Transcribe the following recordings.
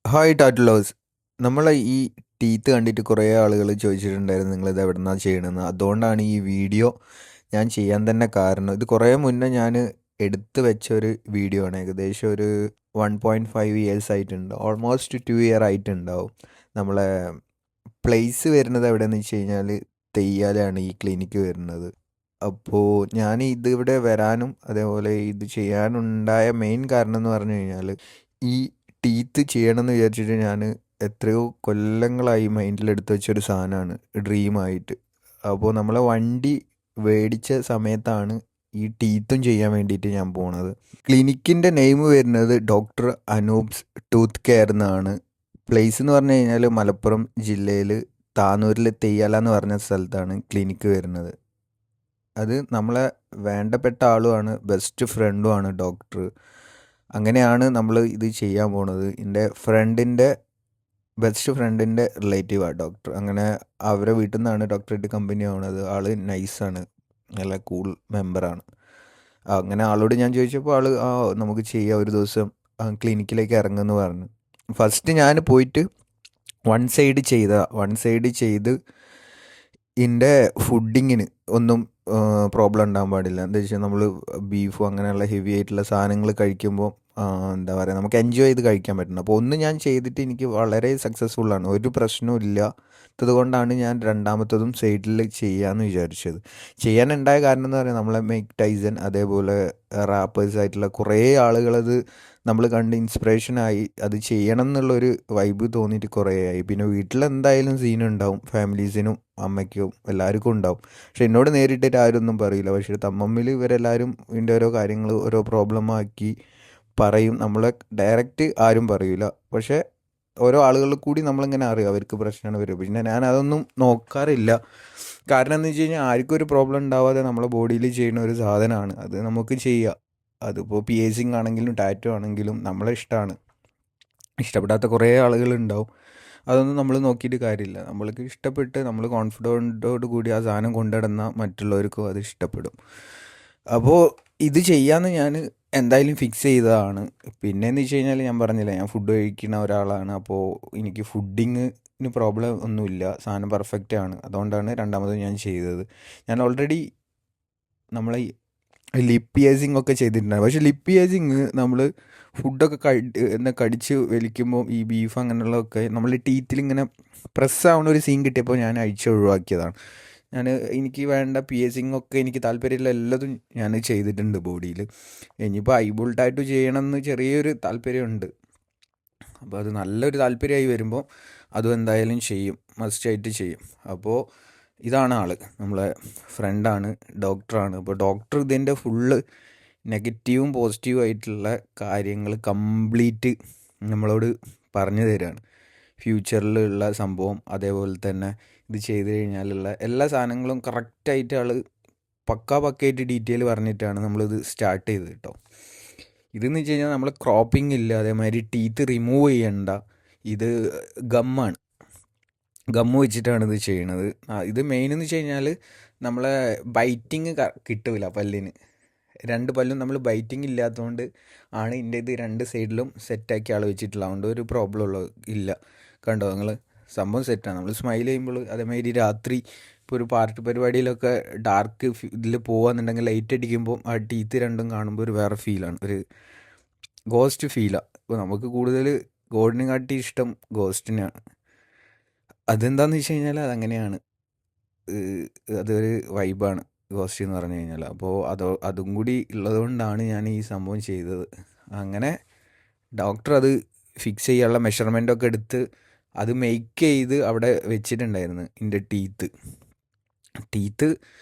Hi ടാറ്റുലോസ്. നമ്മളെ ഈ teeth കണ്ടിട്ട് കുറേ ആളുകൾ ചോദിച്ചിട്ടുണ്ടായിരുന്നു നിങ്ങളിത് എവിടുന്നാണ് ചെയ്യണമെന്ന്. അതുകൊണ്ടാണ് ഈ വീഡിയോ ഞാൻ ചെയ്യാൻ തന്നെ കാരണം. ഇത് കുറേ മുന്നേ ഞാൻ എടുത്തു വെച്ച ഒരു വീഡിയോ ആണ്. ഏകദേശം ഒരു 1.5 ഇയേഴ്സ് ആയിട്ടുണ്ട്, ഓൾമോസ്റ്റ് 2 ഇയർ ആയിട്ടുണ്ടാവും. നമ്മളെ പ്ലേസ് വരുന്നത് എവിടെയെന്ന് വെച്ച് കഴിഞ്ഞാൽ തെയ്യാലാണ് ഈ ക്ലിനിക്ക് വരുന്നത്. അപ്പോൾ ഞാൻ ഇതിവിടെ വരാനും അതേപോലെ ഇത് ചെയ്യാനുണ്ടായ മെയിൻ കാരണം എന്ന് പറഞ്ഞു കഴിഞ്ഞാൽ ഈ ടീത്ത് ചെയ്യണമെന്ന് വിചാരിച്ചിട്ട് ഞാൻ എത്രയോ കൊല്ലങ്ങളായി മൈൻഡിലെടുത്ത് വെച്ചൊരു സാധനമാണ്, ഡ്രീമായിട്ട്. അപ്പോൾ നമ്മളെ വണ്ടി മേടിച്ച സമയത്താണ് ഈ ടീത്തും ചെയ്യാൻ വേണ്ടിയിട്ട് ഞാൻ പോണത്. ക്ലിനിക്കിൻ്റെ നെയിം വരുന്നത് ഡോക്ടർ അനൂപ്സ് ടൂത്ത് കെയർ എന്നാണ്. പ്ലേസ് എന്ന് പറഞ്ഞു കഴിഞ്ഞാൽ മലപ്പുറം ജില്ലയിൽ താനൂരിൽ തെയ്യാല എന്ന് പറഞ്ഞ സ്ഥലത്താണ് ക്ലിനിക്ക് വരുന്നത്. അത് നമ്മളെ വേണ്ടപ്പെട്ട ആളുമാണ്, ബെസ്റ്റ് ഫ്രണ്ടുമാണ് ഡോക്ടർ. അങ്ങനെയാണ് നമ്മൾ ഇത് ചെയ്യാൻ പോണത്. എൻ്റെ ഫ്രണ്ടിൻ്റെ ബെസ്റ്റ് ഫ്രണ്ടിൻ്റെ റിലേറ്റീവാണ് ഡോക്ടർ. അങ്ങനെ അവരെ വീട്ടിൽ നിന്നാണ് ഡോക്ടറേറ്റ് കമ്പനി ആവണത്. ആൾ നൈസാണ്, നല്ല കൂൾ മെമ്പറാണ്. അങ്ങനെ ആളോട് ഞാൻ ചോദിച്ചപ്പോൾ ആൾ നമുക്ക് ചെയ്യാം, ഒരു ദിവസം ക്ലിനിക്കിലേക്ക് ഇറങ്ങുമെന്ന് പറഞ്ഞു. ഫസ്റ്റ് ഞാൻ പോയിട്ട് വൺ സൈഡ് ചെയ്ത് ഇതിൻ്റെ ഫുഡിങ്ങിന് ഒന്നും പ്രോബ്ലം ഉണ്ടാകാൻ പാടില്ല. എന്താ വെച്ചാൽ നമ്മൾ ബീഫും അങ്ങനെയുള്ള ഹെവി ആയിട്ടുള്ള സാധനങ്ങൾ കഴിക്കുമ്പോൾ എന്താ പറയുക, നമുക്ക് എൻജോയ് ചെയ്ത് കഴിക്കാൻ പറ്റണം. അപ്പോൾ ഒന്ന് ഞാൻ ചെയ്തിട്ട് എനിക്ക് വളരെ സക്സസ്ഫുള്ളാണ്, ഒരു പ്രശ്നവും ഇല്ലാത്തത് കൊണ്ടാണ് ഞാൻ രണ്ടാമത്തതും സൈഡിൽ ചെയ്യാമെന്ന് വിചാരിച്ചത്. ചെയ്യാനുണ്ടായ കാരണം എന്ന് പറയുന്നത് നമ്മളെ മെയ്ക്ക് ടൈസൺ അതേപോലെ റാപ്പേഴ്സ് ആയിട്ടുള്ള കുറേ ആളുകളത് നമ്മൾ കണ്ട് ഇൻസ്പിറേഷനായി അത് ചെയ്യണം എന്നുള്ളൊരു വൈബ് തോന്നിയിട്ട് കുറേ ആയി. പിന്നെ വീട്ടിലെന്തായാലും സീനുണ്ടാവും, ഫാമിലീസിനും അമ്മയ്ക്കും എല്ലാവർക്കും ഉണ്ടാവും. പക്ഷെ എന്നോട് നേരിട്ടിട്ട് ആരും ഒന്നും പറയില്ല. പക്ഷേ തമ്മമ്മിൽ ഇവരെല്ലാവരും ഇതിൻ്റെ ഓരോ കാര്യങ്ങൾ ഓരോ പ്രോബ്ലം ആക്കി പറയും. നമ്മളെ ഡയറക്റ്റ് ആരും പറയില്ല. പക്ഷേ ഓരോ ആളുകളിൽ കൂടി നമ്മളിങ്ങനെ അറിയും അവർക്ക് പ്രശ്നമാണ് വരും. പിന്നെ ഞാൻ അതൊന്നും നോക്കാറില്ല. കാരണം എന്ന് വെച്ച് കഴിഞ്ഞാൽ ആർക്കും ഒരു പ്രോബ്ലം ഉണ്ടാവാതെ നമ്മളെ ബോഡിയിൽ ചെയ്യുന്ന ഒരു സാധനമാണ് അത്, നമുക്ക് ചെയ്യാം. അതിപ്പോൾ പിയേഴ്സിങ് ആണെങ്കിലും ടാറ്റു ആണെങ്കിലും നമ്മളെ ഇഷ്ടമാണ്. ഇഷ്ടപ്പെടാത്ത കുറേ ആളുകളുണ്ടാവും. അതൊന്നും നമ്മൾ നോക്കിയിട്ട് കാര്യമില്ല. നമ്മൾക്ക് ഇഷ്ടപ്പെട്ട് നമ്മൾ കോൺഫിഡൻറ്റോട് കൂടി ആ സാധനം കൊണ്ടുനടന്നാൽ മറ്റുള്ളവർക്കും അത് ഇഷ്ടപ്പെടും. അപ്പോൾ ഇത് ചെയ്യാമെന്ന് ഞാൻ എന്തായാലും ഫിക്സ് ചെയ്തതാണ്. പിന്നെയെന്ന് വെച്ച് കഴിഞ്ഞാൽ ഞാൻ പറഞ്ഞില്ല, ഞാൻ ഫുഡ് കഴിക്കുന്ന ഒരാളാണ്. അപ്പോൾ എനിക്ക് ഫുഡിങ്ങിന് പ്രോബ്ലം ഒന്നുമില്ല, സാധനം പെർഫെക്റ്റ് ആണ്. അതുകൊണ്ടാണ് രണ്ടാമത് ഞാൻ ചെയ്തത്. ഞാൻ ഓൾറെഡി നമ്മളെ ലിപ്പ് പിയേഴ്സിംഗ് ഒക്കെ ചെയ്തിട്ടുണ്ടായിരുന്നു. പക്ഷേ ലിപ്പ് പിയേഴ്സിങ് നമ്മൾ ഫുഡൊക്കെ കടിച്ച് വലിക്കുമ്പോൾ ഈ ബീഫ് അങ്ങനെയുള്ളതൊക്കെ നമ്മൾ ടീത്തിൽ ഇങ്ങനെ പ്രസ്സാവുന്ന ഒരു സീൻ കിട്ടിയപ്പോൾ ഞാൻ ഒഴിവാക്കിയതാണ്. എനിക്ക് വേണ്ട പിയേഴ്സിംഗ് ഒക്കെ എനിക്ക് താല്പര്യമില്ല, എല്ലാതും ഞാൻ ചെയ്തിട്ടുണ്ട് ബോഡിയിൽ. ഇനിയിപ്പോൾ ഐബോൾ ടാറ്റു ചെയ്യണമെന്ന് ചെറിയൊരു താല്പര്യമുണ്ട്. അപ്പോൾ അത് നല്ലൊരു താല്പര്യമായി വരുമ്പോൾ അതും എന്തായാലും ചെയ്യും, മസ്റ്റായിട്ട് ചെയ്യും. അപ്പോൾ ഇതാണ് ആൾ, നമ്മളെ ഫ്രണ്ടാണ്, ഡോക്ടറാണ്. അപ്പോൾ ഡോക്ടർ ഇതിൻ്റെ ഫുള്ള് നെഗറ്റീവും പോസിറ്റീവും ആയിട്ടുള്ള കാര്യങ്ങൾ കംപ്ലീറ്റ് നമ്മളോട് പറഞ്ഞു തരികയാണ്. ഫ്യൂച്ചറിലുള്ള സംഭവം, അതേപോലെ തന്നെ ഇത് ചെയ്ത് കഴിഞ്ഞാലുള്ള എല്ലാ സാധനങ്ങളും കറക്റ്റായിട്ട് ആൾ പക്കയായിട്ട് ഡീറ്റെയിൽ പറഞ്ഞിട്ടാണ് നമ്മളിത് സ്റ്റാർട്ട് ചെയ്തത് കേട്ടോ. ഇതെന്ന് വെച്ച് കഴിഞ്ഞാൽ നമ്മൾ ക്രോപ്പിംഗ് ഇല്ല, അതേമാതിരി ടീത്ത് റിമൂവ് ചെയ്യണ്ട. ഇത് ഗമ്മാണ്, ഗമ്മ് വെച്ചിട്ടാണ് ഇത് ചെയ്യണത്. ഇത് മെയിൻ എന്ന് വെച്ച് കഴിഞ്ഞാൽ നമ്മളെ ബൈറ്റിങ് കിട്ടില്ല പല്ലിന്. രണ്ട് പല്ലും നമ്മൾ ബൈറ്റിംഗ് ഇല്ലാത്തതുകൊണ്ട് ആണ് ഇതിൻ്റെ ഇത് രണ്ട് സൈഡിലും സെറ്റാക്കി ആൾ വെച്ചിട്ടുള്ള, അതുകൊണ്ട് ഒരു പ്രോബ്ലം ഇല്ല. കണ്ടോ നിങ്ങൾ, സംഭവം സെറ്റാണ്. നമ്മൾ സ്മൈൽ ചെയ്യുമ്പോൾ അതേമാതിരി രാത്രി ഇപ്പോൾ ഒരു പാർട്ടി പരിപാടിയിലൊക്കെ ഡാർക്ക് ഇതിൽ പോകുകയെന്നുണ്ടെങ്കിൽ ലൈറ്റ് അടിക്കുമ്പോൾ ആ ടീത്ത് രണ്ടും കാണുമ്പോൾ ഒരു വേറെ ഫീലാണ്, ഒരു ഗോസ്റ്റ് ഫീലാണ്. ഇപ്പോൾ നമുക്ക് കൂടുതൽ ഗോൾഡിനെ കാട്ടി ഇഷ്ടം ഗോസ്റ്റിനാണ്. അതെന്താണെന്ന് വെച്ച് കഴിഞ്ഞാൽ അതങ്ങനെയാണ്, അതൊരു വൈബാണ് ഗോസ്റ്റ് എന്ന് പറഞ്ഞു കഴിഞ്ഞാൽ. അപ്പോൾ അതും കൂടി ഉള്ളത് കൊണ്ടാണ് ഞാൻ ഈ സംഭവം ചെയ്തത്. അങ്ങനെ ഡോക്ടർ അത് ഫിക്സ് ചെയ്യാനുള്ള മെഷർമെൻ്റൊക്കെ എടുത്ത് അത് മെയ്ക്ക് ചെയ്ത് അവിടെ വെച്ചിട്ടുണ്ടായിരുന്നു. എൻ്റെ ടീത്ത്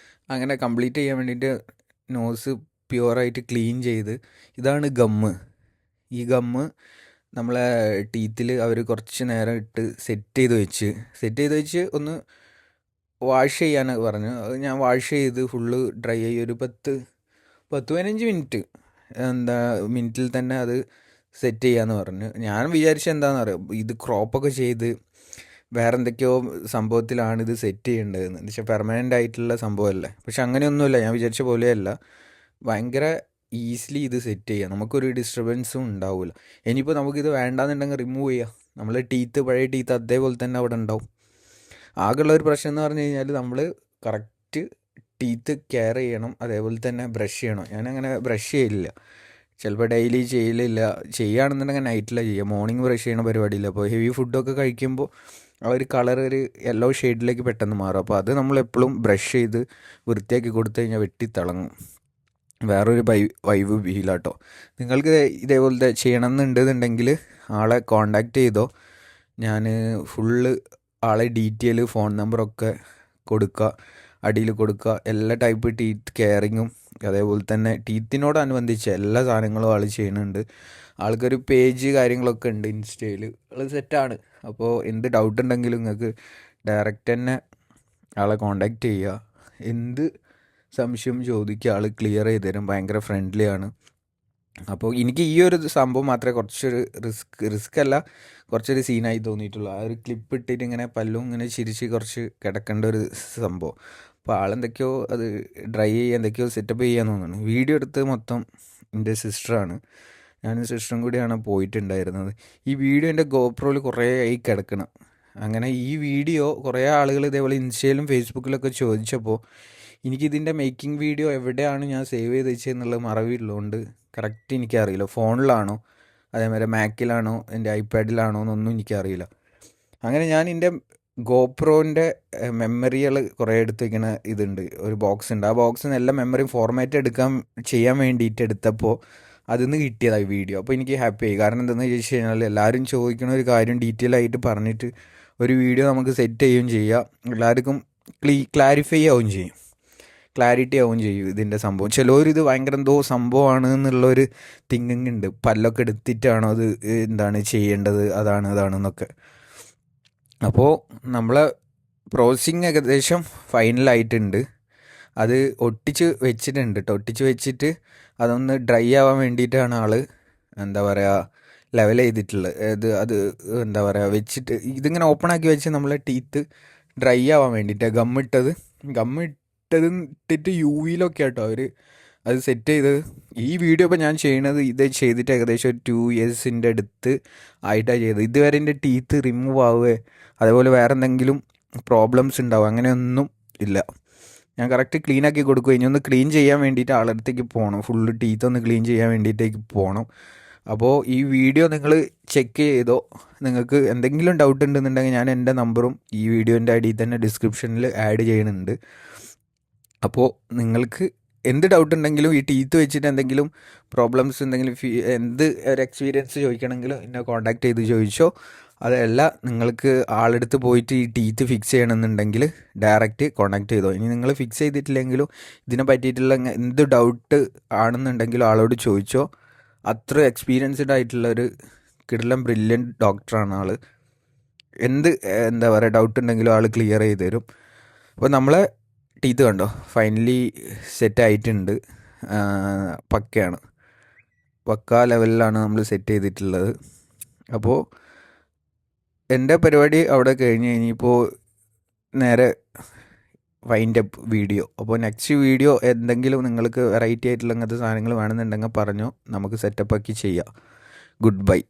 അങ്ങനെ കംപ്ലീറ്റ് ചെയ്യാൻ വേണ്ടിയിട്ട് നോസ് പ്യുവറായിട്ട് ക്ലീൻ ചെയ്ത്, ഇതാണ് ഗമ്മ്. ഈ ഗമ്മ് നമ്മളെ ടീത്തിൽ അവർ കുറച്ച് നേരം ഇട്ട് സെറ്റ് ചെയ്ത് വെച്ച് ഒന്ന് വാഷ് ചെയ്യാൻ പറഞ്ഞു. അത് ഞാൻ വാഷ് ചെയ്ത് ഫുള്ള് ഡ്രൈ ആയി ഒരു 15 മിനിറ്റ് മിനിറ്റിൽ തന്നെ അത് സെറ്റ് ചെയ്യാമെന്ന് പറഞ്ഞു. ഞാൻ വിചാരിച്ച എന്താണെന്ന് അറിയാം, ഇത് ക്രോപ്പൊക്കെ ചെയ്ത് വേറെ എന്തൊക്കെയോ സംഭവത്തിലാണ് ഇത് സെറ്റ് ചെയ്യേണ്ടതെന്ന്. എന്ന് വെച്ചാൽ പെർമനൻ്റ് ആയിട്ടുള്ള സംഭവമല്ലേ. പക്ഷെ അങ്ങനെയൊന്നുമില്ല, ഞാൻ വിചാരിച്ച പോലെയല്ല. ഭയങ്കര ഈസിലി ഇത് സെറ്റ് ചെയ്യാം, നമുക്കൊരു ഡിസ്റ്റർബൻസും ഉണ്ടാവില്ല. ഇനിയിപ്പോൾ നമുക്കിത് വേണ്ടാന്നുണ്ടെങ്കിൽ റിമൂവ് ചെയ്യാം, നമ്മൾ ടീത്ത് പഴയ ടീത്ത് അതേപോലെ തന്നെ അവിടെ ഉണ്ടാവും. ആകെയുള്ള ഒരു പ്രശ്നം എന്ന് പറഞ്ഞു കഴിഞ്ഞാൽ നമ്മൾ കറക്റ്റ് ടീത്ത് കെയർ ചെയ്യണം, അതേപോലെ തന്നെ ബ്രഷ് ചെയ്യണം. ഞാനങ്ങനെ ബ്രഷ് ചെയ്യില്ല, ചിലപ്പോൾ ഡെയിലി ചെയ്യലില്ല. ചെയ്യുകയാണെന്നുണ്ടെങ്കിൽ നൈറ്റിലാണ് ചെയ്യുക, മോർണിംഗ് ബ്രഷ് ചെയ്യണ പരിപാടിയില്ല. അപ്പോൾ ഹെവി ഫുഡൊക്കെ കഴിക്കുമ്പോൾ ആ ഒരു കളർ ഒരു യെല്ലോ ഷെയ്ഡിലേക്ക് പെട്ടെന്ന് മാറും. അപ്പോൾ അത് നമ്മളെപ്പോഴും ബ്രഷ് ചെയ്ത് വൃത്തിയാക്കി കൊടുത്തു കഴിഞ്ഞാൽ വെട്ടിത്തിളങ്ങും, വേറൊരു വൈബ് ഫീലാട്ടോ. നിങ്ങൾക്ക് ഇതേപോലത്തെ ചെയ്യണമെന്നുണ്ടെന്നുണ്ടെങ്കിൽ ആളെ കോണ്ടാക്ട് ചെയ്തോ. ഞാൻ ഫുള്ള് ആളെ ഡീറ്റെയിൽ ഫോൺ നമ്പറൊക്കെ കൊടുക്കുക, അടിയിൽ കൊടുക്കുക. എല്ലാ ടൈപ്പ് ടീത്ത് കെയറിങ്ങും അതേപോലെ തന്നെ ടീത്തിനോടനുബന്ധിച്ച് എല്ലാ സാധനങ്ങളും ആൾ ചെയ്യുന്നുണ്ട്. ആൾക്കൊരു പേജ് കാര്യങ്ങളൊക്കെ ഉണ്ട് ഇൻസ്റ്റയിൽ, ആൾ സെറ്റാണ്. അപ്പോൾ എന്ത് ഡൗട്ട് ഉണ്ടെങ്കിലും നിങ്ങൾക്ക് ഡയറക്റ്റ് തന്നെ ആളെ കോണ്ടാക്ട് ചെയ്യുക, എന്ത് സംശയം ചോദിക്കുക, ആൾ ക്ലിയർ ചെയ്ത് തരും. ഭയങ്കര ഫ്രണ്ട്ലി ആണ്. അപ്പോൾ എനിക്ക് ഈ ഒരു സംഭവം മാത്രമേ കുറച്ചൊരു റിസ്ക് അല്ല, കുറച്ചൊരു സീനായി തോന്നിയിട്ടുള്ളൂ. ആ ഒരു ക്ലിപ്പ് ഇട്ടിട്ട് ഇങ്ങനെ പല്ലും ഇങ്ങനെ ചിരിച്ച് കുറച്ച് കിടക്കേണ്ട ഒരു സംഭവം. അപ്പോൾ ആളെന്തൊക്കെയോ അത് ഡ്രൈ ചെയ്യുക എന്തൊക്കെയോ സെറ്റപ്പ് ചെയ്യാൻ തോന്നുന്നു. വീഡിയോ എടുത്ത് മൊത്തം എൻ്റെ സിസ്റ്ററാണ്, ഞാനും സിസ്റ്ററും കൂടിയാണ് പോയിട്ടുണ്ടായിരുന്നത്. ഈ വീഡിയോ എൻ്റെ ഗോപ്രോയിൽ കുറേ ആയി കിടക്കണം. അങ്ങനെ ഈ വീഡിയോ കുറേ ആളുകൾ ഇതേപോലെ ഇൻസ്റ്റയിലും ഫേസ്ബുക്കിലൊക്കെ ചോദിച്ചപ്പോൾ എനിക്കിതിൻ്റെ മേക്കിംഗ് വീഡിയോ എവിടെയാണ് ഞാൻ സേവ് ചെയ്ത് വെച്ചതെന്നുള്ള മറവിയുള്ളതുകൊണ്ട് കറക്റ്റ് എനിക്കറിയില്ല. ഫോണിലാണോ അതേമാതിരി മാക്കിലാണോ എൻ്റെ ഐപാഡിലാണോ എന്നൊന്നും എനിക്കറിയില്ല. അങ്ങനെ ഞാൻ എൻ്റെ ഗോപ്രോൻ്റെ മെമ്മറികൾ കുറേ എടുത്ത് വയ്ക്കുന്ന ഇതുണ്ട്, ഒരു ബോക്സ് ഉണ്ട്. ആ ബോക്സിൽ നിന്ന് എല്ലാ മെമ്മറിയും ഫോർമാറ്റ് ചെയ്യാൻ വേണ്ടിയിട്ട് എടുത്തപ്പോൾ അതിൽ നിന്ന് കിട്ടിയതായി വീഡിയോ. അപ്പോൾ എനിക്ക് ഹാപ്പി ആയി. കാരണം എന്താണെന്ന് ചോദിച്ചു കഴിഞ്ഞാൽ എല്ലാവരും ചോദിക്കണ ഒരു കാര്യം ഡീറ്റെയിൽ ആയിട്ട് പറഞ്ഞിട്ട് ഒരു വീഡിയോ നമുക്ക് സെറ്റ് ചെയ്യുകയും ചെയ്യാം, എല്ലാവർക്കും ക്ലാരിഫൈ ആവുകയും ചെയ്യും, ക്ലാരിറ്റി ആവുകയും ചെയ്യും ഇതിൻ്റെ സംഭവം. ചിലവരിത് ഭയങ്കര എന്തോ സംഭവമാണ് എന്നുള്ളൊരു തിങ്കിങ് ഉണ്ട്, പല്ലൊക്കെ എടുത്തിട്ടാണോ അത് എന്താണ് ചെയ്യേണ്ടത്, അതാണെന്നൊക്കെ. അപ്പോൾ നമ്മളെ പ്രോസസ്സിങ് ഏകദേശം ഫൈനലായിട്ടുണ്ട്. അത് ഒട്ടിച്ച് വെച്ചിട്ടുണ്ട് കേട്ടോ. ഒട്ടിച്ച് വെച്ചിട്ട് അതൊന്ന് ഡ്രൈ ആവാൻ വേണ്ടിയിട്ടാണ് ആൾ എന്താ പറയുക ലെവൽ ചെയ്തിട്ടുള്ളത്. അത് എന്താ പറയുക വെച്ചിട്ട് ഇതിങ്ങനെ ഓപ്പൺ ആക്കി വെച്ച് നമ്മളെ ടീത്ത് ഡ്രൈ ആവാൻ വേണ്ടിയിട്ട് ഇട്ടിട്ട് UV-ലൊക്കെ ആട്ടോ അവർ അത് സെറ്റ് ചെയ്തത്. ഈ വീഡിയോ ഇപ്പോൾ ഞാൻ ചെയ്യണത് ഇത് ചെയ്തിട്ട് ഏകദേശം ഒരു 2 ഇയേഴ്സിൻ്റെ അടുത്ത് ആയിട്ടാണ് ചെയ്തത്. ഇതുവരെ എൻ്റെ ടീത്ത് റിമൂവ് ആവുകയോ അതേപോലെ വേറെ എന്തെങ്കിലും പ്രോബ്ലംസ് ഉണ്ടാവുക അങ്ങനെയൊന്നും ഇല്ല. ഞാൻ കറക്റ്റ് ക്ലീൻ ആക്കി കൊടുക്കും. ഇനി ഒന്ന് ക്ലീൻ ചെയ്യാൻ വേണ്ടിയിട്ട് ആളടുത്തേക്ക് പോകണം, ഫുള്ള് ടീത്ത് ഒന്ന് ക്ലീൻ ചെയ്യാൻ വേണ്ടിയിട്ടേക്ക് പോകണം. അപ്പോൾ ഈ വീഡിയോ നിങ്ങൾ ചെക്ക് ചെയ്തോ. നിങ്ങൾക്ക് എന്തെങ്കിലും ഡൗട്ട് ഉണ്ടെന്നുണ്ടെങ്കിൽ ഞാൻ എൻ്റെ നമ്പറും ഈ വീഡിയോൻ്റെ അടിയിൽ തന്നെ ഡിസ്ക്രിപ്ഷനിൽ ആഡ് ചെയ്യുന്നുണ്ട്. അപ്പോൾ നിങ്ങൾക്ക് എന്ത് ഡൗട്ട് ഉണ്ടെങ്കിലും ഈ ടീത്ത് വെച്ചിട്ട് എന്തെങ്കിലും പ്രോബ്ലംസ് എന്തെങ്കിലും എന്ത് ഒരു എക്സ്പീരിയൻസ് ചോദിക്കണമെങ്കിലും എന്നെ കോൺടാക്ട് ചെയ്ത് ചോദിച്ചോ. അതല്ല നിങ്ങൾക്ക് ആളെടുത്ത് പോയിട്ട് ഈ ടീത്ത് ഫിക്സ് ചെയ്യണമെന്നുണ്ടെങ്കിൽ ഡയറക്റ്റ് കോൺടാക്ട് ചെയ്തോ. ഇനി നിങ്ങൾ ഫിക്സ് ചെയ്തിട്ടില്ലെങ്കിലും ഇതിനെ പറ്റിയിട്ടുള്ള എന്ത് ഡൗട്ട് ആണെന്നുണ്ടെങ്കിലും ആളോട് ചോദിച്ചോ. അത്ര എക്സ്പീരിയൻസ്ഡ് ആയിട്ടുള്ള ഒരു കിടിലം ബ്രില്യൻറ്റ് ഡോക്ടറാണ് ആൾ. എന്താ പറയുക ഡൗട്ട് ഉണ്ടെങ്കിലും ആൾ ക്ലിയർ ചെയ്ത് തരും. അപ്പോൾ നമ്മളെ ടീത്ത് കണ്ടോ ഫൈനലി സെറ്റ് ആയിട്ടുണ്ട്. പക്കയാണ്, പക്ക ലെവലിലാണ് നമ്മൾ സെറ്റ് ചെയ്തിട്ടുള്ളത്. അപ്പോൾ എൻ്റെ പരിപാടി അവിടെ കഴിഞ്ഞ് ഇനിയിപ്പോൾ നേരെ വൈൻഡ് അപ്പ് വീഡിയോ. അപ്പോൾ നെക്സ്റ്റ് വീഡിയോ എന്തെങ്കിലും നിങ്ങൾക്ക് വെറൈറ്റി ആയിട്ടുള്ള അങ്ങനത്തെ സാധനങ്ങൾ വേണമെന്നുണ്ടെങ്കിൽ പറഞ്ഞോ, നമുക്ക് സെറ്റപ്പാക്കി ചെയ്യാം. Good bye.